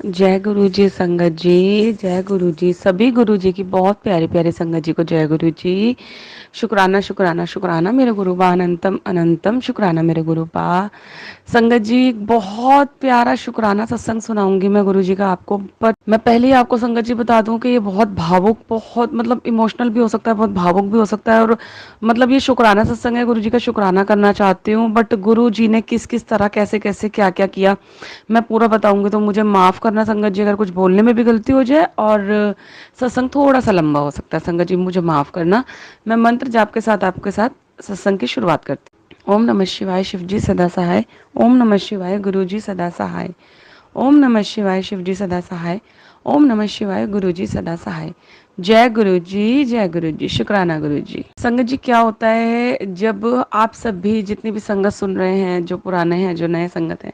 जय गुरु जी संगत जी। जय गुरु जी। सभी गुरु जी की बहुत प्यारी प्यारी संगत जी को जय गुरु जी। शुक्राना शुक्राना शुक्राना मेरे गुरु बा अनंतम अनंतम शुक्राना मेरे गुरु बा। संगत जी बहुत प्यारा शुक्राना सत्संग सुनाऊंगी मैं गुरु जी का आपको। पर मैं पहले ही आपको संगत जी बता दूं कि ये बहुत भावुक, बहुत मतलब इमोशनल भी हो सकता है, बहुत भावुक भी हो सकता है। और मतलब ये शुक्राना सत्संग है, गुरु जी का शुक्राना करना चाहती हूँ। बट गुरु जी ने किस किस तरह कैसे कैसे क्या क्या किया मैं पूरा बताऊंगी, तो मुझे माफ करना संगत जी अगर कुछ बोलने में भी गलती हो जाए। और सत्संग थोड़ा सा लंबा हो सकता है, संगत जी मुझे माफ करना। मैं मंत्र जाप के साथ आपके साथ सत्संग की शुरुआत करती हूँ। ओम नमः शिवाय शिव जी सदा सहाय। ओम नमः शिवाय गुरु जी सदा सहाय। ओम नमः शिवाय शिव जी सदा सहाय। ओम नमः शिवाय गुरु जी सदा सहाय। जय गुरु जी, जय गुरु जी, शुक्राना गुरु जी। संगत जी क्या होता है, जब आप सब भी जितनी भी संगत सुन रहे हैं, जो पुराने हैं जो नए संगत हैं,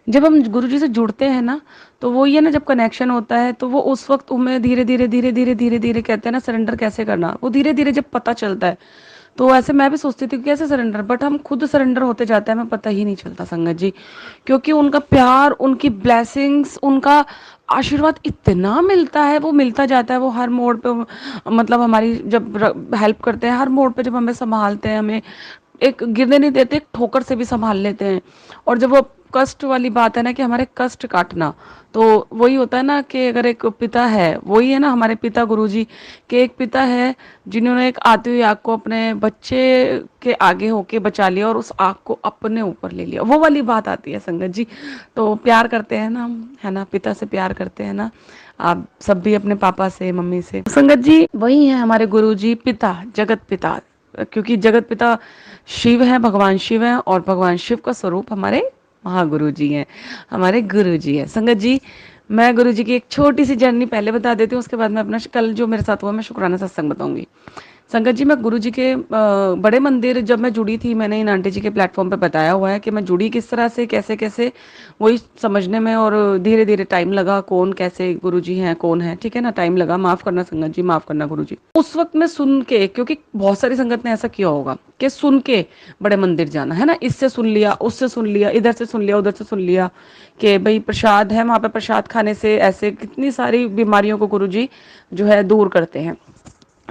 जब हम गुरु जी से जुड़ते हैं ना, तो वो ये ना, जब कनेक्शन होता है तो वो उस वक्त हमें धीरे धीरे धीरे धीरे धीरे धीरे कहते हैं ना, सरेंडर कैसे करना, वो धीरे धीरे जब पता चलता है। तो ऐसे मैं भी सोचती थी कि कैसे सरेंडर, बट हम खुद सरेंडर होते जाते हैं, हमें पता ही नहीं चलता संगत जी। क्योंकि उनका प्यार, उनकी ब्लेसिंग्स, उनका आशीर्वाद इतना मिलता है, वो मिलता जाता है, वो हर मोड़ पे मतलब हमारी जब हेल्प करते हैं, हर मोड़ पे जब हमें संभालते हैं, हमें एक गिरने नहीं देते, एक ठोकर से भी संभाल लेते हैं। और जब वो कष्ट वाली बात है ना कि हमारे कष्ट काटना, तो वही होता है ना कि अगर एक पिता है, वही है ना हमारे पिता गुरुजी के, एक पिता है जिन्होंने एक आती हुई आग को अपने बच्चे के आगे होके बचा लिया और उस आग को अपने ऊपर ले लिया, वो वाली बात आती है संगत जी। तो प्यार करते हैं ना हम, है ना, पिता से प्यार करते हैं ना आप सब भी, अपने पापा से, मम्मी से। संगत जी वही है हमारे गुरुजी, पिता, जगत पिता। क्योंकि जगत पिता शिव है, भगवान शिव है, और भगवान शिव का स्वरूप हमारे महागुरु जी हैं, हमारे गुरु जी हैं। संगत जी मैं गुरु जी की एक छोटी सी जर्नी पहले बता देती हूँ, उसके बाद मैं अपना कल जो मेरे साथ हुआ मैं शुक्राना सत्संग बताऊंगी। संगत जी मैं गुरु जी के बड़े मंदिर जब मैं जुड़ी थी, मैंने इन आंटी जी के प्लेटफॉर्म पे बताया हुआ है कि मैं जुड़ी किस तरह से, कैसे कैसे, वही समझने में और धीरे धीरे टाइम लगा, कौन कैसे गुरु जी हैं, कौन है, ठीक है ना, टाइम लगा, माफ करना संगत जी, माफ करना गुरु जी। उस वक्त में सुन के, क्योंकि बहुत सारी संगत ने ऐसा किया होगा कि सुन के बड़े मंदिर जाना, है ना, इससे सुन लिया, उससे सुन लिया, इधर से सुन लिया, उधर से सुन लिया कि भाई प्रसाद है, वहां पे प्रसाद खाने से ऐसे कितनी सारी बीमारियों को गुरु जी जो है दूर करते हैं।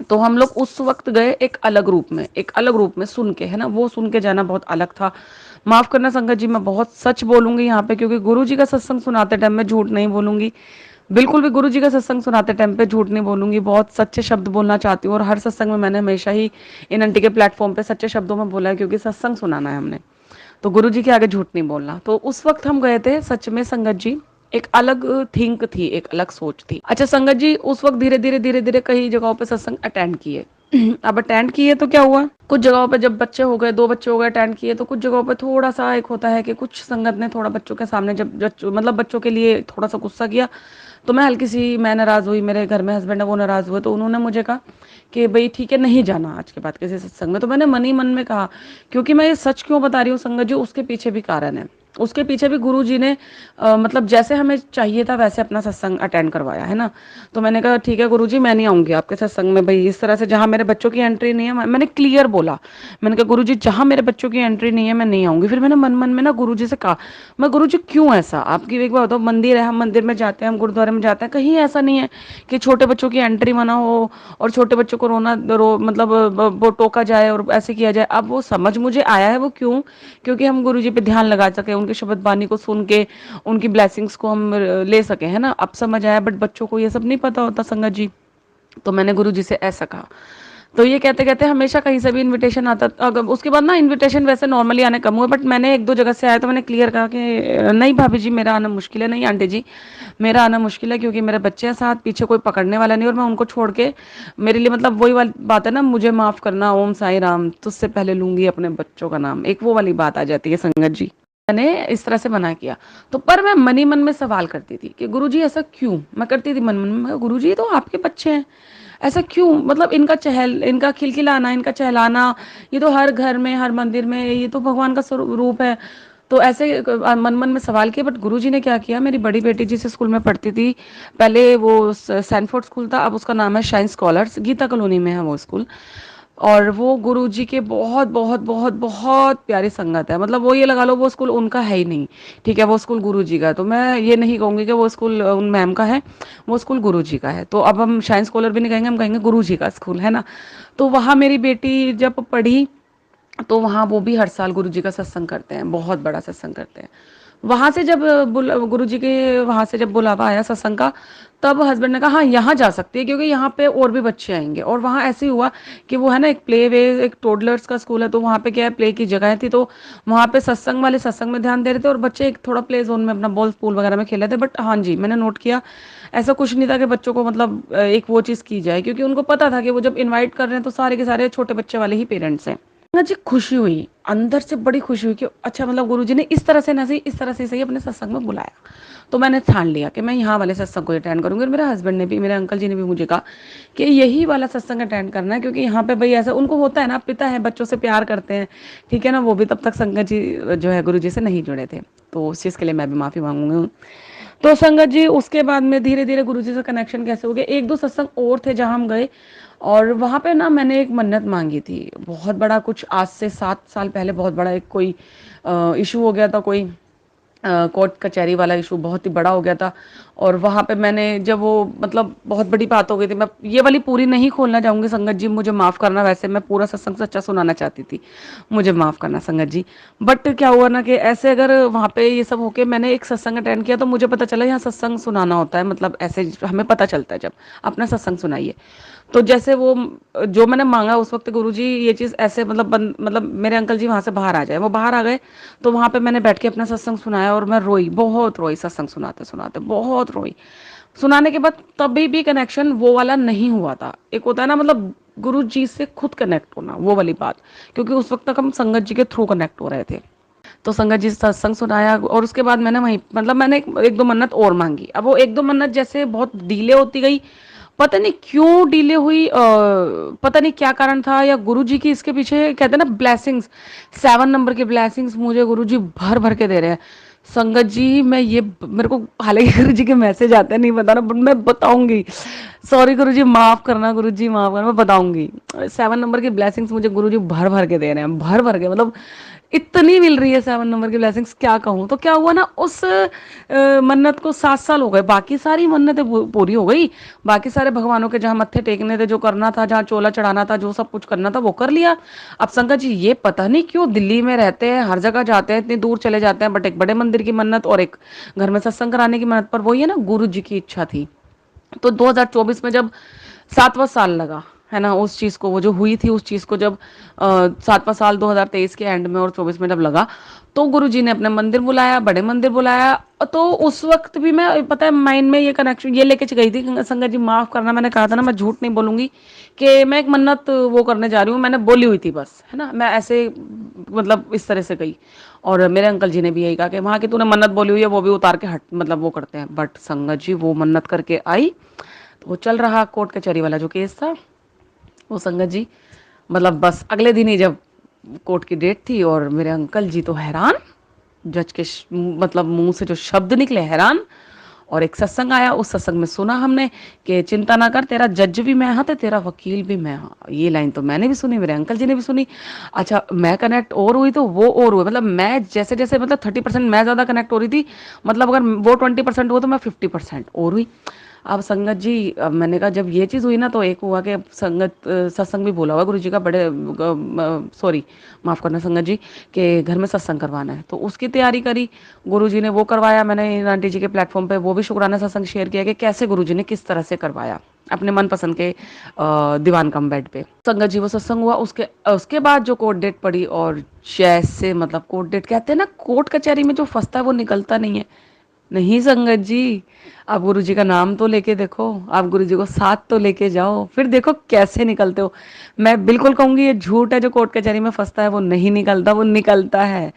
तो हम लोग उस वक्त गए एक अलग रूप में, एक अलग रूप में सुन के, है ना, वो सुन के जाना बहुत अलग था। माफ करना संगत जी, मैं बहुत सच बोलूंगी यहाँ पे, क्योंकि गुरु जी का सत्संग सुनाते टाइम में झूठ नहीं बोलूंगी, बिल्कुल भी गुरु जी का सत्संग सुनाते टाइम पे झूठ नहीं बोलूंगी, बहुत सच्चे शब्द बोलना चाहती हूँ। और हर सत्संग में मैंने हमेशा ही इन आंटी के प्लेटफॉर्म पे सच्चे शब्दों में बोला है, क्योंकि सत्संग सुनाना है हमने, तो गुरु जी के आगे झूठ नहीं बोलना। तो उस वक्त हम गए थे सच में संगत जी, एक अलग थिंक थी, एक अलग सोच थी। अच्छा संगत जी उस वक्त धीरे धीरे धीरे धीरे कई जगहों पे सत्संग अटेंड किए। अब अटेंड किए तो क्या हुआ, कुछ जगहों पे जब बच्चे हो गए, 2 बच्चे हो गए अटेंड किए, तो कुछ जगहों पे थोड़ा सा एक होता है कि कुछ संगत ने थोड़ा बच्चों के सामने जब मतलब बच्चों के लिए थोड़ा सा गुस्सा किया, तो मैं हल्की सी, मैं नाराज हुई, मेरे घर में हस्बैंड है वो नाराज हुए, तो उन्होंने मुझे कहा कि भाई ठीक है, नहीं जाना आज के बाद किसी सत्संग में। तो मैंने मन ही मन में कहा, क्योंकि मैं ये सच क्यों बता रही हूँ संगत जी, उसके पीछे भी कारण है, उसके पीछे भी गुरु जी ने मतलब जैसे हमें चाहिए था वैसे अपना सत्संग अटेंड करवाया, है ना। तो मैंने कहा ठीक है गुरु जी, मैं नहीं आऊंगी आपके सत्संग में भाई, इस तरह से जहां मेरे बच्चों की एंट्री नहीं है, मैंने क्लियर बोला। मैंने कहा गुरु जी जहां मेरे बच्चों की एंट्री नहीं है मैं नहीं आऊंगी। फिर मैंने मन मन में ना गुरु जी से कहा, मैं गुरु जी क्यों ऐसा, आपकी एक बात बताओ, मंदिर है, हम मंदिर में जाते हैं, हम गुरुद्वारे में जाते हैं, कहीं ऐसा नहीं है कि छोटे बच्चों की एंट्री मना हो और छोटे बच्चों को मतलब वो टोका जाए और ऐसे किया जाए। अब वो समझ मुझे आया है, वो क्यों, क्योंकि हम गुरु जी पे ध्यान लगा सके, उनके शब्द बानी को सुन के उनकी ब्लेसिंग्स को हम ले सके, है ना, अब समझ आया। बट बच्चों को ये सब नहीं पता होता संगत जी। तो मैंने गुरु जी से ऐसा कहा। तो ये कहते कहते हमेशा कहीं से भी इनविटेशन आता, अगर उसके बाद ना इनविटेशन वैसे नॉर्मली आने कम हुए, बट मैंने 1-2 जगह से आया तो मैंने क्लियर कहा कि नहीं भाभी जी मेरा आना मुश्किल है, नहीं आंटी जी मेरा आना मुश्किल है, क्योंकि मेरे बच्चे हैं साथ, पीछे कोई पकड़ने वाला नहीं, और मैं उनको छोड़ के, मेरे लिए मतलब वही वाली बात है ना, मुझे माफ करना ओम साई राम, तुझसे पहले लूंगी अपने बच्चों का नाम, एक वो वाली बात आ जाती है संगत जी। मैंने इस तरह से मना किया। तो पर मैं मन ही मन में सवाल करती थी कि गुरुजी ऐसा क्यों, मैं करती थी मन मन में, गुरुजी तो आपके बच्चे हैं, ऐसा क्यों, मतलब इनका इनका खिलखिलाना, इनका चहलाना, ये तो हर घर में, हर मंदिर में, ये तो भगवान का रूप है। तो ऐसे मन मन में सवाल किया। बट गुरुजी ने क्या किया, मेरी बड़ी बेटी जिस स्कूल में पढ़ती थी, पहले वो सैनफोर्ड स्कूल था, अब उसका नाम है शाइन स्कॉलर्स, गीता कॉलोनी में है वो स्कूल। और वो गुरुजी के बहुत बहुत बहुत बहुत प्यारी संगत है। मतलब वो ये लगा लो वो स्कूल उनका है ही नहीं, ठीक है, वो स्कूल गुरुजी का है। तो मैं ये नहीं कहूंगी कि वो स्कूल उन मैम का है, वो स्कूल गुरुजी का है। तो अब हम शाइन स्कॉलर भी नहीं कहेंगे, हम कहेंगे गुरुजी का स्कूल है ना। तो वहाँ मेरी बेटी जब पढ़ी, तो वहाँ वो भी हर साल गुरुजी का सत्संग करते हैं, बहुत बड़ा सत्संग करते हैं। वहां से जब गुरुजी के वहां से जब बुलावा आया सत्संग का, तब हस्बैंड ने कहा हाँ यहाँ जा सकती है, क्योंकि यहाँ पे और भी बच्चे आएंगे। और वहाँ ऐसे ही हुआ कि वो है ना एक प्ले वे, एक टोडलर्स का स्कूल है, तो वहाँ पे क्या है, प्ले की जगह थी। तो वहाँ पे सत्संग वाले सत्संग में ध्यान दे रहे थे और बच्चे एक थोड़ा प्ले जोन में अपना बॉल पूल वगैरह में खेल रहे थे। बट हाँ जी, मैंने नोट किया ऐसा कुछ नहीं था कि बच्चों को मतलब एक वो चीज़ की जाए, क्योंकि उनको पता था कि वो जब इन्वाइट कर रहे हैं तो सारे के सारे छोटे बच्चे वाले ही पेरेंट्स हैं। मुझे खुशी हुई, अंदर से बड़ी खुशी हुई कि अच्छा मतलब गुरुजी ने इस तरह से ना सही, इस तरह से सही अपने सत्संग में बुलाया। तो मैंने ठान लिया कि मैं यहाँ वाले सत्संग को अटेंड करूंगी। और मेरे हस्बैंड ने भी, मेरे अंकल जी ने भी मुझे कहा कि यही वाला सत्संग अटेंड करना है, क्योंकि यहाँ पे भाई ऐसा उनको होता है ना, पिता है बच्चों से प्यार करते हैं, ठीक है ना। वो भी तब तक संगत जी जो है गुरु जी से नहीं जुड़े थे, तो उस चीज़ के लिए मैं भी माफ़ी मांगूंगी। तो संगत जी उसके बाद में धीरे धीरे गुरु जी से कनेक्शन कैसे हो गया, एक दो सत्संग और थे जहाँ हम गए। और वहाँ पे ना मैंने एक मन्नत मांगी थी, बहुत बड़ा, कुछ आज से 7 साल पहले बहुत बड़ा एक कोई इशू हो गया था, कोई कोर्ट कचहरी वाला इशू बहुत ही बड़ा हो गया था। और वहाँ पे मैंने जब वो मतलब बहुत बड़ी बात हो गई थी, मैं ये वाली पूरी नहीं खोलना चाहूँगी संगत जी, मुझे माफ़ करना, वैसे मैं पूरा सत्संग सच्चा सुनाना चाहती थी, मुझे माफ़ करना संगत जी। बट क्या हुआ ना कि ऐसे अगर वहाँ पे ये सब होके मैंने एक सत्संग अटेंड किया, तो मुझे पता चला यहाँ सत्संग सुनाना होता है, मतलब ऐसे हमें पता चलता है जब अपना सत्संग सुनाइए। तो जैसे वो जो मैंने मांगा उस वक्त, गुरुजी ये चीज़ ऐसे मतलब मतलब मेरे अंकल जी वहाँ से बाहर आ जाए, वो बाहर आ गए। तो वहाँ पे मैंने बैठ के अपना सत्संग सुनाया और मैं रोई, बहुत रोई, सत्संग सुनाते सुनाते बहुत रोई। सुनाने के बाद तभी भी कनेक्शन वो वाला नहीं हुआ था। एक होता है ना मतलब गुरु जी से खुद कनेक्ट होना, वो वाली बात, क्योंकि उस वक्त तक हम संगत जी के थ्रू कनेक्ट हो रहे थे। तो संगत जी से सत्संग सुनाया और उसके बाद मैंने वहीं मतलब मैंने एक दो मन्नत और मांगी। अब वो एक दो मन्नत जैसे बहुत डिले होती गई, पता नहीं क्यों डिले हुई, पता नहीं क्या कारण था, या गुरुजी की इसके पीछे कहते हैं ना ब्लेसिंग्स, 7 नंबर के ब्लेसिंग्स मुझे गुरुजी भर भर के दे रहे हैं। संगत जी मैं ये मेरे को हालांकि गुरुजी के मैसेज आते हैं नहीं बताना, बट मैं बताऊंगी, सॉरी गुरुजी माफ करना, गुरुजी माफ करना, मैं बताऊंगी। 7 नंबर की ब्लेसिंग्स मुझे गुरुजी भर भर के दे रहे हैं, भर भर के, मतलब इतनी मिल रही है 7 नंबर की ब्लेसिंग्स, क्या कहूँ। तो क्या हुआ ना, उस मन्नत को 7 साल हो गए, बाकी सारी मन्नतें पूरी हो गई, बाकी सारे भगवानों के जहाँ मत्थे टेकने थे, जो करना था, जहाँ चोला चढ़ाना था, जो सब कुछ करना था वो कर लिया। अब संगत जी ये पता नहीं क्यों दिल्ली में रहते हैं, हर जगह जाते हैं, इतनी दूर चले जाते हैं, बट एक बड़े मंदिर की मन्नत और एक घर में सत्संग कराने की मन्नत, पर वही है ना गुरु जी की इच्छा थी। तो 2024 में जब 7वां साल लगा है ना उस चीज को, वो जो हुई थी उस चीज को, जब 7वां साल 2023 के एंड में और 24 में जब लगा, तो गुरुजी ने अपने मंदिर बुलाया, बड़े मंदिर बुलाया। तो उस वक्त भी मैं पता है माइंड में ये कनेक्शन ये लेके गई थी, संगत जी माफ करना, मैंने कहा था ना मैं झूठ नहीं बोलूंगी कि मैं एक मन्नत वो करने जा रही हूँ, मैंने बोली हुई थी बस, है ना, मैं ऐसे मतलब इस तरह से गई। और मेरे अंकल जी ने भी यही कहा कि वहाँ की तूने मन्नत बोली हुई है वो भी उतार के हट, मतलब वो करते हैं। बट संगत जी वो मन्नत करके आई, तो वो चल रहा कोर्ट कचहरी वाला जो केस था, वो संगत जी मतलब बस अगले दिन ही जब कोर्ट की डेट थी, और मेरे अंकल जी तो हैरान, जज के मतलब मुंह से जो शब्द निकले, हैरान। और एक सत्संग आया, उस सत्संग में सुना हमने कि चिंता ना कर, तेरा जज भी मैं हाँ, तो तेरा वकील भी मैं हाँ। ये लाइन तो मैंने भी सुनी, मेरे अंकल जी ने भी सुनी। अच्छा मैं कनेक्ट और हुई तो वो और हुई, मतलब मैं जैसे जैसे मतलब 30% मैं ज्यादा कनेक्ट हो रही थी, मतलब अगर वो 20% हुआ तो मैं 50% और हुई। अब संगत जी, अब मैंने कहा जब ये चीज़ हुई ना, तो एक हुआ कि संगत सत्संग भी बोला हुआ गुरु जी का, बड़े सॉरी माफ़ करना संगत जी, कि घर में सत्संग करवाना है, तो उसकी तैयारी करी। गुरु जी ने वो करवाया, मैंने आंटी जी के प्लेटफॉर्म पे वो भी शुक्राना सत्संग शेयर किया कि कैसे गुरु जी ने किस तरह से करवाया अपने मनपसंद के दीवान कम बेड पे। संगत जी वो सत्संग हुआ, उसके उसके बाद जो कोर्ट डेट पड़ी, और जैसे मतलब कोर्ट डेट कहते हैं ना, कोर्ट कचहरी में जो फंसता है वो निकलता नहीं है। नहीं संगत जी, आप गुरु जी का नाम तो लेके देखो, आप गुरु जी को साथ तो लेके जाओ, फिर देखो कैसे निकलते हो। मैं बिल्कुल कहूंगी ये झूठ है जो कोर्ट कचहरी में फंसता है वो नहीं निकलता, वो निकलता है।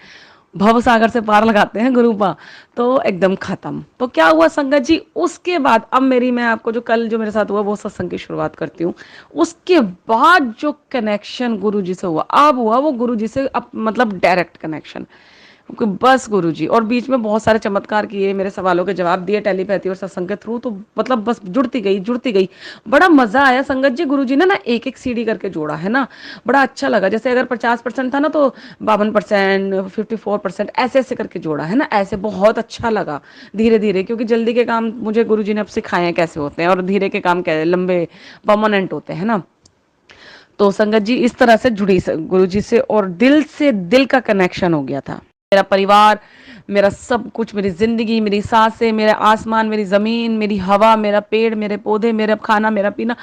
भव सागर से पार लगाते हैं गुरुपा, तो एकदम खत्म। तो क्या हुआ संगत जी, उसके बाद अब मेरी, मैं आपको जो कल जो मेरे साथ हुआ वो सत्संग की शुरुआत करती हूँ। उसके बाद जो कनेक्शन गुरु जी से हुआ, अब हुआ वो गुरु जी से अब मतलब डायरेक्ट कनेक्शन। बस गुरुजी, और बीच में बहुत सारे चमत्कार किए, मेरे सवालों के जवाब दिए टेलीपैथी और सत्संग के थ्रू, तो मतलब बस जुड़ती गई जुड़ती गई। बड़ा मजा आया संगत जी, गुरुजी ने ना एक एक सीढ़ी करके जोड़ा है ना, बड़ा अच्छा लगा। जैसे अगर 50% था ना तो 52%, 54% ऐसे ऐसे करके जोड़ा है ना, ऐसे बहुत अच्छा लगा धीरे धीरे, क्योंकि जल्दी के काम मुझे गुरुजी ने अब सिखाए हैं कैसे होते हैं, और धीरे के काम कैसे लंबे परमानेंट होते हैं ना। तो संगत जी इस तरह से जुड़ी गुरु जी से दिल का कनेक्शन हो गया था। मेरा परिवार, मेरा सब कुछ, मेरी जिंदगी, मेरी सांसें, मेरा आसमान, मेरी जमीन, मेरी हवा, मेरा पेड़, मेरे पौधे, मेरा खाना, मेरा पीना,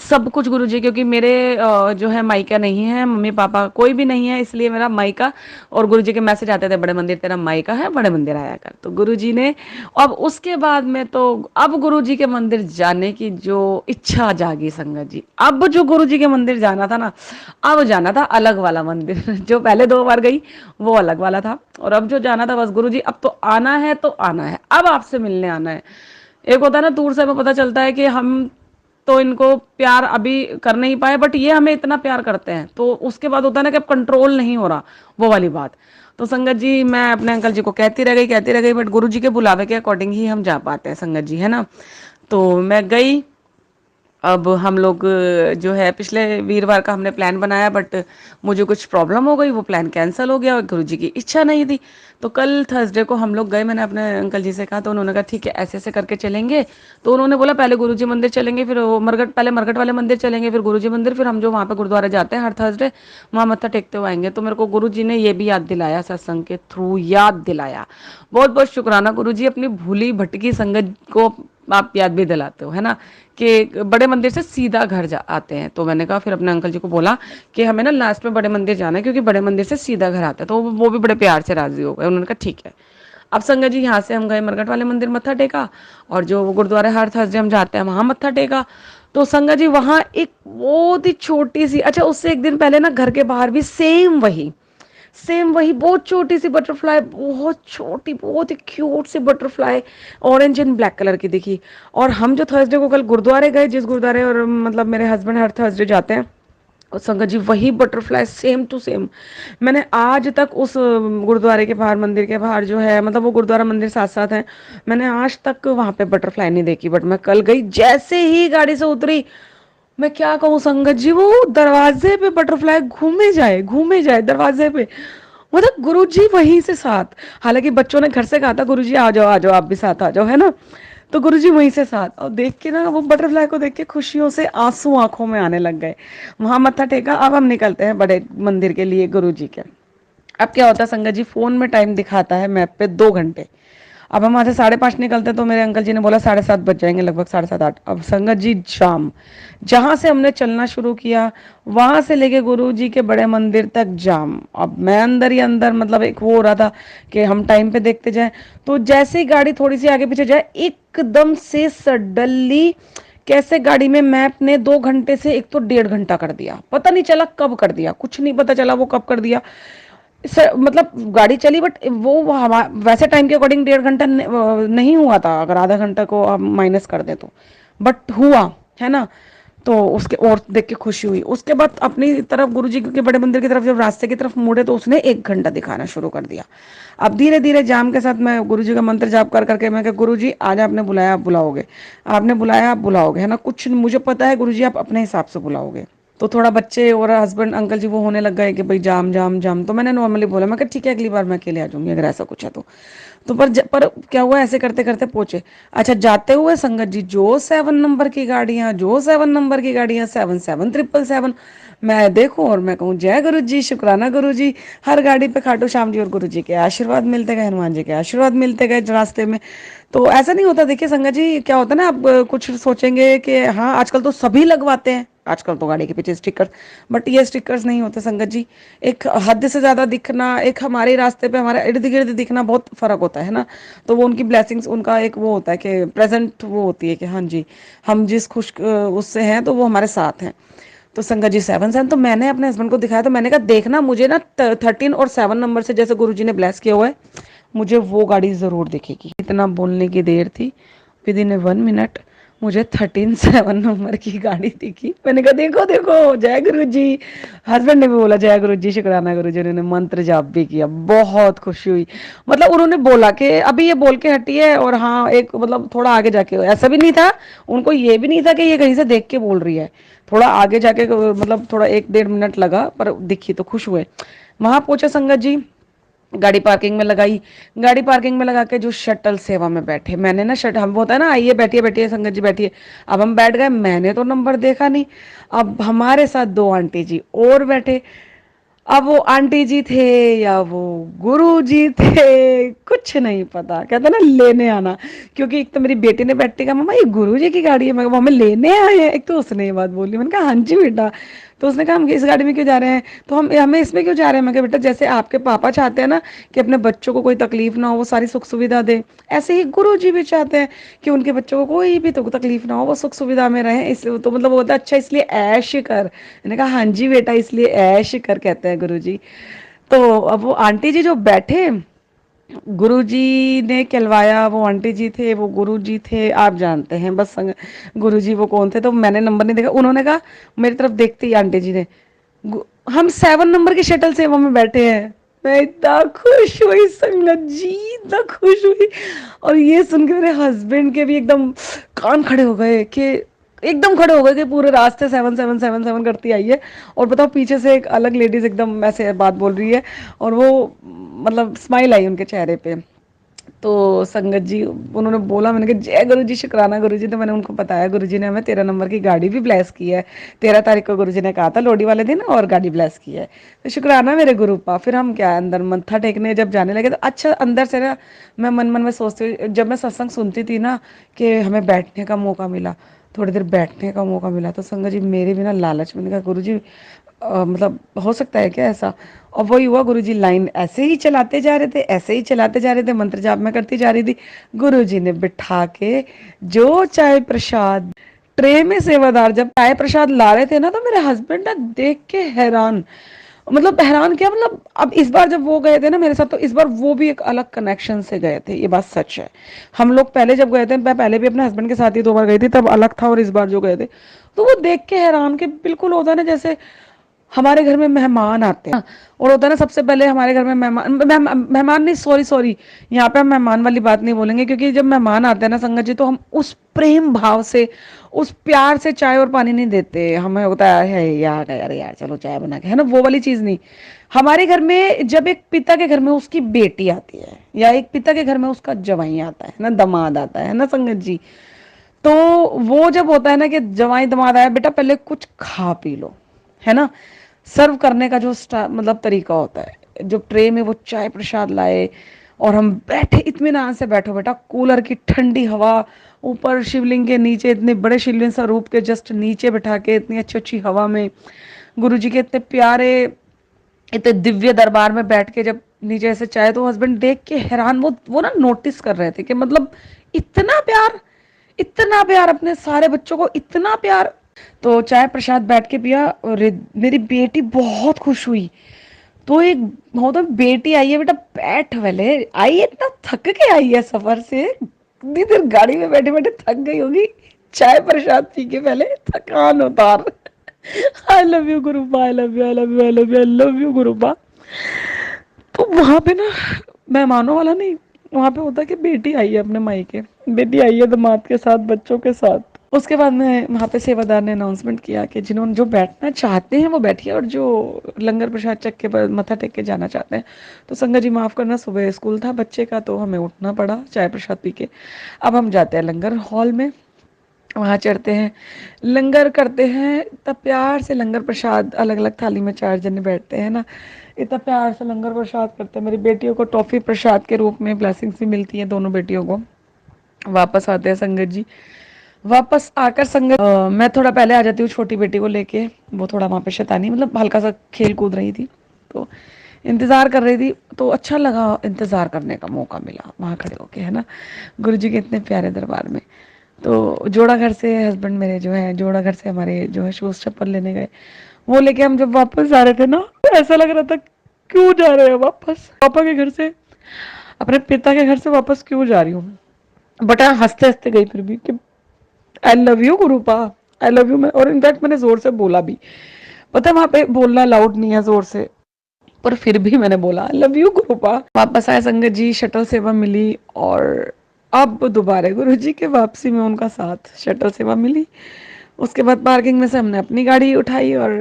सब कुछ गुरुजी। क्योंकि मेरे जो है मायका नहीं है, मम्मी पापा कोई भी नहीं है, इसलिए मेरा मायका, और गुरुजी के मैसेज आते थे बड़े मंदिर तेरा मायका है, बड़े मंदिर आया कर। तो गुरुजी ने, अब उसके बाद में तो अब गुरुजी के मंदिर जाने की जो इच्छा जागी संगत जी, अब जो गुरुजी के मंदिर जाना था ना, अब जाना था अलग वाला मंदिर जो पहले 2 बार गई वो अलग वाला था, और अब जो जाना था बस गुरुजी अब तो आना है, तो आना है, अब आपसे मिलने आना है। एक होता है ना दूर से हमें पता चलता है कि हम तो इनको प्यार अभी कर नहीं पाए, बट ये हमें इतना प्यार करते हैं, तो उसके बाद होता है ना कि अब कंट्रोल नहीं हो रहा, वो वाली बात। तो संगत जी मैं अपने अंकल जी को कहती रह गई, बट गुरु जी के बुलावे के अकॉर्डिंग ही हम जा पाते हैं संगत जी, है ना। तो मैं गई। अब हम लोग जो है पिछले वीरवार का हमने प्लान बनाया, बट मुझे कुछ प्रॉब्लम हो गई, वो प्लान कैंसिल हो गया, और गुरुजी की इच्छा नहीं थी। तो कल थर्सडे को हम लोग गए, मैंने अपने अंकल जी से कहा, तो उन्होंने कहा ठीक है ऐसे ऐसे करके चलेंगे। तो उन्होंने बोला पहले गुरुजी मंदिर चलेंगे, फिर वो मरघट, पहले मरघट वाले मंदिर चलेंगे, फिर गुरुजी मंदिर, फिर हम जो वहाँ पे गुरुद्वारा जाते हैं हर थर्सडे, वहाँ मत्था टेकते हुए आएंगे। तो मेरे को गुरुजी ने ये भी याद दिलाया, सत्संग के थ्रू याद दिलाया। बहुत बहुत शुक्राना गुरुजी, अपनी भूली भटकी संगत को आप याद भी दिलाते हो, है ना, कि बड़े मंदिर से सीधा घर जा आते हैं। तो मैंने कहा, फिर अपने अंकल जी को बोला कि हमें ना लास्ट में बड़े मंदिर जाना है, क्योंकि बड़े मंदिर से सीधा घर आता है। तो वो भी बड़े प्यार से राजी हो गए, उन्होंने कहा ठीक है। अब संगत जी यहाँ से हम गए मरघट वाले मंदिर, मत्था टेका, और जो गुरुद्वारा हर थर्सडे हम जाते हैं वहां मत्था टेका। तो संगत जी वहां एक बहुत ही छोटी सी, अच्छा उससे एक दिन पहले ना घर के बाहर भी सेम वही बहुत छोटी सी बटरफ्लाई, बहुत छोटी, बहुत ही क्यूट सी butterfly, orange and black colour की दिखी। और हम जो थर्सडे को कल गुरुद्वारे गए, जिस गुरुद्वारे और मतलब मेरे हस्बैंड हर थर्सडे जाते हैं, और संगत जी वही बटरफ्लाई सेम टू सेम। मैंने आज तक उस गुरुद्वारे के बाहर, मंदिर के बाहर जो है, मतलब वो गुरुद्वारा मंदिर साथ साथ है, मैंने आज तक वहां पे बटरफ्लाई नहीं देखी। बट मैं कल गई, जैसे ही गाड़ी से उतरी, मैं क्या कहूँ संगत जी, वो दरवाजे पे बटरफ्लाई घूमे जाए दरवाजे पे, मतलब गुरुजी वहीं से साथ। हालांकि बच्चों ने घर से कहा था गुरुजी आ जाओ आप भी साथ आ जाओ, है ना। तो गुरुजी वहीं से साथ, और देख के ना वो बटरफ्लाई को देख के खुशियों से आंसू आंखों में आने लग गए। वहां मत्था टेका, अब हम निकलते हैं बड़े मंदिर के लिए गुरुजी के। अब क्या होता है संगत जी, फोन में टाइम दिखाता है मैप पे 2 घंटे। अब हम वहां से 5:30 निकलते, तो मेरे अंकल जी ने बोला 7:30 बज जाएंगे, लगभग 7:30 8। अब संगत जी जाम, जहां से हमने चलना शुरू किया वहां से लेके गुरु जी के बड़े मंदिर तक जाम। अब मैं अंदर ही अंदर, मतलब एक वो हो रहा था कि हम टाइम पे देखते जाए। तो जैसे ही गाड़ी थोड़ी सी आगे पीछे जाए, एकदम से सडनली कैसे गाड़ी में मैप ने 2 घंटे से एक तो 1.5 घंटा कर दिया, पता नहीं चला कब कर दिया, कुछ नहीं पता चला वो कब कर दिया। मतलब गाड़ी चली, बट वो वैसे टाइम के अकॉर्डिंग 1.5 घंटा नहीं हुआ था, अगर आधा घंटा को आप माइनस कर दे तो, बट हुआ, है ना। तो उसके और देख के खुशी हुई। उसके बाद अपनी तरफ गुरुजी के बड़े मंदिर की तरफ जब रास्ते की तरफ मुड़े, तो उसने 1 घंटा दिखाना शुरू कर दिया। अब धीरे धीरे जाम के साथ मैं गुरुजी का मंत्र जाप कर करके, मैं कहा गुरुजी आज आपने बुलाया आप बुलाओगे, आपने बुलाया आप बुलाओगे, है ना, कुछ मुझे पता है गुरुजी आप अपने हिसाब से बुलाओगे। तो थोड़ा बच्चे और हस्बैंड अंकल जी वो होने लग गए कि भाई जाम जाम जाम। तो मैंने नॉर्मली बोला, मैं कहा ठीक है अगली बार मैं अकेले आ जाऊंगी अगर ऐसा कुछ है तो पर क्या हुआ, ऐसे करते करते पहुंचे। अच्छा जाते हुए संगत जी, जो 7 नंबर की गाड़ियां, 7 7 7 मैं देखूं और मैं कहूँ जय गुरु जी, शुक्राना गुरु जी। हर गाड़ी पे खाटू श्याम जी और गुरु जी के आशीर्वाद मिलते गए, हनुमान जी के आशीर्वाद मिलते गए रास्ते में। तो ऐसा नहीं होता, देखिए संगत जी क्या होता है ना, आप कुछ सोचेंगे कि हाँ आजकल तो सभी लगवाते हैं, आजकल तो गाड़ी के पीछे स्टिकर, बट ये स्टिकर्स नहीं होते संगत जी। एक हद से ज्यादा दिखना, एक हमारे रास्ते पे हमारे इर्द गिर्द दिखना, बहुत फर्क होता है ना। तो वो उनकी ब्लेसिंग्स, उनका एक वो होता है कि प्रेजेंट वो होती है कि हाँ जी हम जिस खुश उससे हैं तो वो हमारे साथ हैं। तो संगत जी 7 7, तो मैंने अपने हस्बैंड को दिखाया, तो मैंने कहा देखना मुझे ना 13 और 7 नंबर से जैसे गुरुजी ने ब्लेस किया हुआ है, मुझे वो गाड़ी जरूर दिखेगी। इतना बोलने की देर थी, विद इन 1 मिनट मुझे 13-7 नंबर की गाड़ी दिखी। मैंने कहा देखो देखो, जय गुरु जी। हस्बैंड ने भी बोला जय गुरु जी, शुक्राना गुरु जी। उन्होंने मंत्र जाप भी किया, बहुत खुशी हुई। मतलब उन्होंने बोला कि अभी ये बोल के हटी है, और हाँ एक मतलब थोड़ा आगे जाके, ऐसा भी नहीं था उनको, ये भी नहीं था कि ये कहीं से देख के बोल रही है। थोड़ा आगे जाके मतलब थोड़ा 1-1.5 मिनट लगा, पर दिखी तो खुश हुए। वहां पहुंचे संगत जी, गाड़ी पार्किंग में लगाई। गाड़ी पार्किंग में लगा के जो शटल सेवा में बैठे, मैंने ना शट हम होता है ना, आइए बैठिए बैठिए संगत जी बैठिए। अब हम बैठ गए, मैंने तो नंबर देखा नहीं। अब हमारे साथ दो आंटी जी और बैठे। अब वो आंटी जी थे या वो गुरु जी थे, कुछ नहीं पता। कहते ना लेने आना, क्योंकि एक तो मेरी बेटी ने बैठ के कहा मम्मा ये गुरु जी की गाड़ी है, मैं वो हमें लेने आए हैं। एक तो उसने ये बात बोली, मैंने कहा हाँ जी बेटा। तो उसने कहा हम इस गाड़ी में क्यों जा रहे हैं, तो हम हमें इसमें क्यों जा रहे हैं। मैं कहा बेटा जैसे आपके पापा चाहते हैं ना कि अपने बच्चों को कोई तकलीफ ना हो, वो सारी सुख सुविधा दे, ऐसे ही गुरु जी भी चाहते हैं कि उनके बच्चों को कोई भी तो तकलीफ ना हो, वो सुख सुविधा में रहें। इसलिए तो मतलब वो होता है अच्छा इसलिए ऐश कर। मैंने कहा हाँ जी बेटा इसलिए ऐश कर कहते हैं गुरु जी। तो अब वो आंटी जी जो बैठे, गुरुजी ने कहलवाया, वो आंटी जी थे वो गुरुजी थे, आप जानते हैं बस गुरुजी वो कौन थे। तो मैंने नंबर नहीं देखा, उन्होंने कहा, मेरी तरफ देखते ही आंटी जी ने, हम 7 नंबर के शटल सेवा में बैठे हैं। मैं इतना खुश हुई संगत जी, इतना खुश हुई। और ये सुन के मेरे हस्बैंड के भी एकदम कान खड़े हो गए, कि एकदम खड़े हो गए कि पूरे रास्ते 7 7 7 7 करती आई है। और बताओ पीछे से एक अलग लेडीज एकदम ऐसे बात बोल रही है, और वो मतलब स्माइल आई उनके चेहरे पे। तो संगत जी उन्होंने बोला, मैंने कहा जय गुरु जी, शुक्राना गुरु जी। तो मैंने उनको बताया गुरु जी ने हमें 13 नंबर की गाड़ी भी ब्लेस की है। 13 तारीख को गुरु जी ने कहा था लोहड़ी वाले दिन, और गाड़ी ब्लेस की है। तो शुक्राना मेरे गुरु पा। फिर हम क्या अंदर मत्था टेकने जब जाने लगे, तो अच्छा अंदर से ना मैं मन मन में सोचती हुई, जब मैं सत्संग सुनती थी ना कि हमें बैठने का मौका मिला, थोड़ी देर बैठने का मौका मिला, तो संगत जी मेरे भी ना लालच, मैंने कहा गुरु जी मतलब हो सकता है क्या ऐसा। और वही हुआ, गुरुजी लाइन ऐसे ही चलाते जा रहे थे, ऐसे ही चलाते जा रहे थे, मंत्र जाप में करती जा रही थी। गुरुजी ने बिठा के जो चाय प्रसाद ट्रे में, सेवादार जब चाय प्रसाद ला रहे थे ना, तो मेरे हस्बैंड ना देख के हैरान, मतलब हैरान क्या, मतलब अब इस बार जब वो गए थे ना मेरे साथ, तो इस बार वो भी एक अलग कनेक्शन से गए थे, ये बात सच है। हम लोग पहले जब गए थे, मैं पहले भी अपने हस्बैंड के साथ ही 2 बार गई थी, तब अलग था, और इस बार जो गए थे तो वो देख के हैरान के, बिल्कुल होता है ना जैसे हमारे घर में मेहमान आते हैं, और होता है ना सबसे पहले हमारे घर में मेहमान नहीं, सॉरी सॉरी, यहाँ पे हम मेहमान वाली बात नहीं बोलेंगे, क्योंकि जब मेहमान आते हैं ना संगत जी, तो हम उस प्रेम भाव से, उस प्यार से चाय और पानी नहीं देते। हमें होता है यार यार यार चलो चाय बना के, है ना, वो वाली चीज नहीं। हमारे घर में जब एक पिता के घर में उसकी बेटी आती है, या एक पिता के घर में उसका जवाई आता है ना, दामाद आता है ना संगत जी, तो वो जब होता है ना कि जवाई दामाद आया, बेटा पहले कुछ खा पी लो, है ना। सर्व करने का जो मतलब तरीका होता है, जो ट्रे में वो चाय प्रसाद लाए, और हम बैठे इत्मीनान से, बैठो बेटा, कूलर की ठंडी हवा, ऊपर शिवलिंग के नीचे, इतने बड़े शिवलिंग स्वरूप के जस्ट नीचे बैठा के, इतनी अच्छी अच्छी हवा में, गुरु जी के इतने प्यारे, इतने दिव्य दरबार में बैठ के जब नीचे ऐसे चाय, तो हस्बैंड देख के हैरान, वो ना नोटिस कर रहे थे कि मतलब इतना प्यार, इतना प्यार अपने सारे बच्चों को, इतना प्यार। तो चाय प्रसाद बैठ के पिया, और मेरी बेटी बहुत खुश हुई। तो एक हो तो बेटी आई है, बेटा बैठ वाले आई है, इतना थक के आई है सफर से, इतनी देर गाड़ी में बैठे बैठे थक गई होगी, चाय प्रसाद पी के पहले थकान उतार। I love you Gurupa, I love you, I love you, I love you, I love you Gurupa. तो वहां पे ना मेहमानों वाला नहीं, वहां पे होता कि बेटी आई है अपने मायके, बेटी आई है दामाद के साथ, बच्चों के साथ। उसके बाद में वहाँ पे सेवादार ने अनाउंसमेंट किया कि जिन्होंने जो बैठना चाहते हैं वो बैठिए, और जो लंगर प्रसाद चख के मत्था टेक के जाना चाहते हैं। तो संगत जी माफ़ करना, सुबह स्कूल था बच्चे का, तो हमें उठना पड़ा चाय प्रसाद पी के। अब हम जाते हैं लंगर हॉल में, वहाँ चढ़ते हैं, लंगर करते हैं, तब प्यार से लंगर प्रसाद अलग अलग थाली में 4 जने बैठते हैं ना, इतना प्यार से लंगर प्रसाद करते हैं। मेरी बेटियों को टॉफ़ी प्रसाद के रूप में ब्लेसिंग्स भी मिलती है, दोनों बेटियों को। वापस आते हैं संगत जी, वापस आकर संगत मैं थोड़ा पहले आ जाती हूँ छोटी बेटी को लेके, वो थोड़ा वहाँ पे शैतानी मतलब हल्का सा खेल कूद रही थी, तो इंतज़ार कर रही थी। तो अच्छा लगा, इंतज़ार करने का मौका मिला वहाँ खड़े होके, है ना, गुरु जी के इतने प्यारे दरबार में। तो जोड़ा घर से हस्बैंड मेरे जो है, जोड़ा घर से हमारे जो है शूज़ चप्पल लेने गए, वो लेके हम जब वापस आ रहे थे ना, तो ऐसा लग रहा था क्यों जा रहे हैं वापस पापा के घर से, अपने पिता के घर से वापस क्यों जा रही हूँ। बट हाँ हंसते हंसते गई फिर भी, कि आई love you Gurupa, I love you. और इनफैक्ट मैंने जोर से बोला भी, पता है वहां पे बोलना अलाउड नहीं है जोर से, पर फिर भी मैंने बोला आई लव यू गुरुपा। वापस आए संगत जी, शटल सेवा मिली और अब दोबारा गुरु जी के वापसी में उनका साथ, शटल सेवा मिली। उसके बाद पार्किंग में से हमने अपनी गाड़ी उठाई और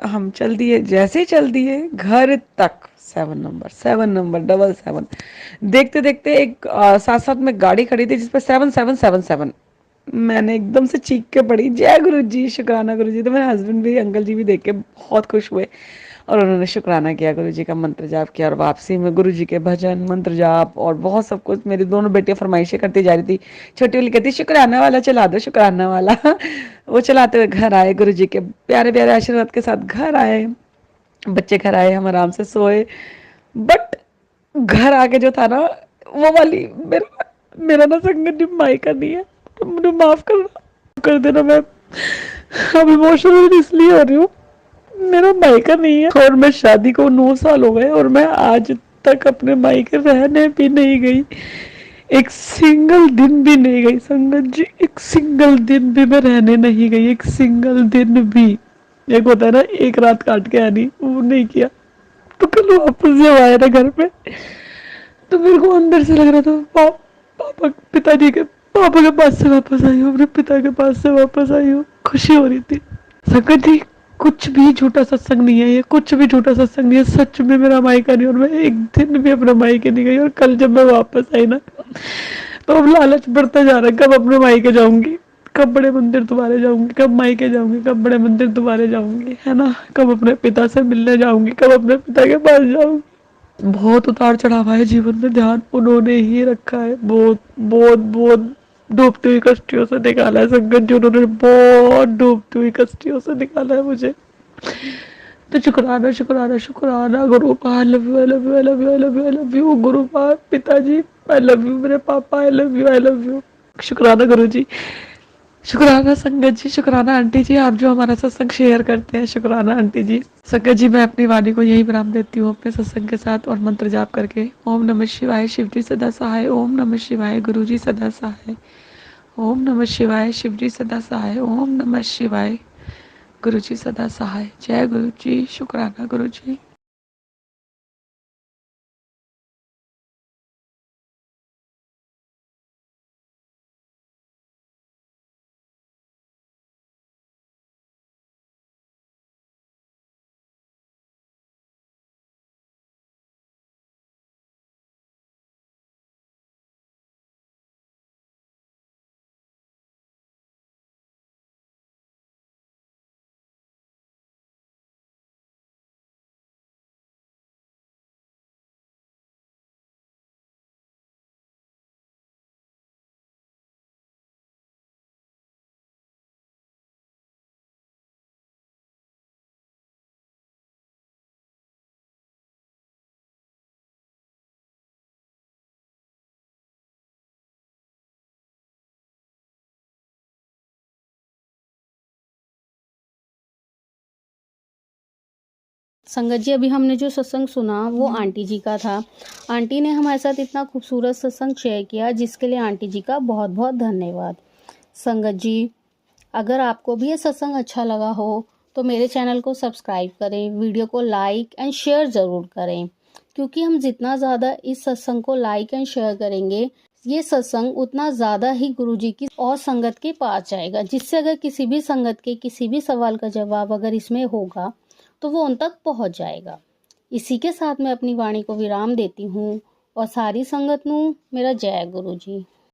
हम चल दिए। जैसे ही चल दिए घर तक, 7 नंबर 7 नंबर 777, देखते देखते एक साथ साथ में गाड़ी खड़ी थी जिसपे 7777। मैंने एकदम से चीख के पड़ी जय गुरु जी, शुक्राना गुरु जी। तो मेरे हस्बैंड भी, अंकल जी भी देख के बहुत खुश हुए और उन्होंने शुक्राना किया, गुरु जी का मंत्र जाप किया। और वापसी में गुरु जी के भजन, मंत्र जाप और बहुत सब कुछ। मेरी दोनों बेटियां फरमाइशें करती जा रही थी। छोटी वाली कहती शुक्राना वाला चला दो, शुक्राना वाला। वो चलाते हुए घर आए, गुरु जी के प्यारे प्यारे आशीर्वाद के साथ घर आए। बच्चे घर आए, हम आराम से सोए। बट घर आके जो था ना, वो वाली मेरा मेरा ना संगत जी मायका नहीं है, तो मुझे माफ कर देना। मैं अब इमोशनल इसलिए हो रही हूँ, मेरा मायका नहीं है और मैं शादी को 9 साल हो गए और मैं आज तक अपने मायके रहने भी नहीं गई, एक सिंगल दिन भी नहीं गई संगत जी, एक सिंगल दिन भी मैं रहने नहीं गई, एक सिंगल दिन भी। एक होता है ना एक रात काट के आनी, वो नहीं किया। तो कल वापस जब आया ना घर पे, तो मेरे को अंदर से लग रहा था पापा, पिताजी के, पापा के पास से वापस आई हूँ, अपने पिता के पास से वापस आई हूँ। खुशी हो रही थी संगत जी। कुछ भी झूठा सत्संग नहीं है ये, कुछ भी झूठा सत्संग नहीं है। सच में मेरा मायका नहीं, और मैं एक दिन भी अपने मायके नहीं गई। और कल जब मैं वापस आई ना, तो अब लालच बढ़ता जा रहा है, कब अपने मायके जाऊंगी, कब बड़े मंदिर दोबारा जाऊंगी, कब मायके जाऊंगी, कब बड़े मंदिर दोबारा जाऊंगी, है ना, कब अपने पिता से मिलने जाऊंगी, कब अपने पिता के पास जाऊंगी। बहुत उतार चढ़ाव है जीवन में, ध्यान उन्होंने ही रखा है। बहुत बहुत बहुत डूबती हुई कश्तियों से निकाला है संगत जी, उन्होंने बहुत डूबती हुई कश्तियों से निकाला है मुझे। तो शुक्राना शुक्राना शुक्राना Gurupa, I love you, I love you, I love you, I love you, I love you Gurupa, पिताजी आई लव यू, मेरे पापा I love you, I love you. शुक्राना गुरु जी, शुक्राना संगत जी, शुक्राना आंटी जी, आप जो हमारा सत्संग शेयर करते हैं, शुक्राना आंटी जी। संगत जी, मैं अपनी वाणी को यही विराम देती हूँ अपने सत्संग के साथ और मंत्र जाप करके। ओम नमः शिवाय, शिव जी सदा सहाय। ओम नमः शिवाय, गुरु जी सदा सहाय। ओम नमः शिवाय, शिव जी सदा सहाय। ओम नमः शिवाय, गुरु जी सदा सहाय। जय गुरु जी, शुक्राना गुरु जी। संगत जी, अभी हमने जो सत्संग सुना वो आंटी जी का था। आंटी ने हमारे साथ इतना खूबसूरत सत्संग शेयर किया, जिसके लिए आंटी जी का बहुत बहुत धन्यवाद। संगत जी, अगर आपको भी ये सत्संग अच्छा लगा हो तो मेरे चैनल को सब्सक्राइब करें, वीडियो को लाइक एंड शेयर ज़रूर करें, क्योंकि हम जितना ज़्यादा इस सत्संग को लाइक एंड शेयर करेंगे, ये सत्संग उतना ज़्यादा ही गुरु जी की और संगत के पास जाएगा, जिससे अगर किसी भी संगत के किसी भी सवाल का जवाब अगर इसमें होगा तो वो उन तक पहुंच जाएगा। इसी के साथ मैं अपनी वाणी को विराम देती हूँ और सारी संगत नू मेरा जय गुरु जी।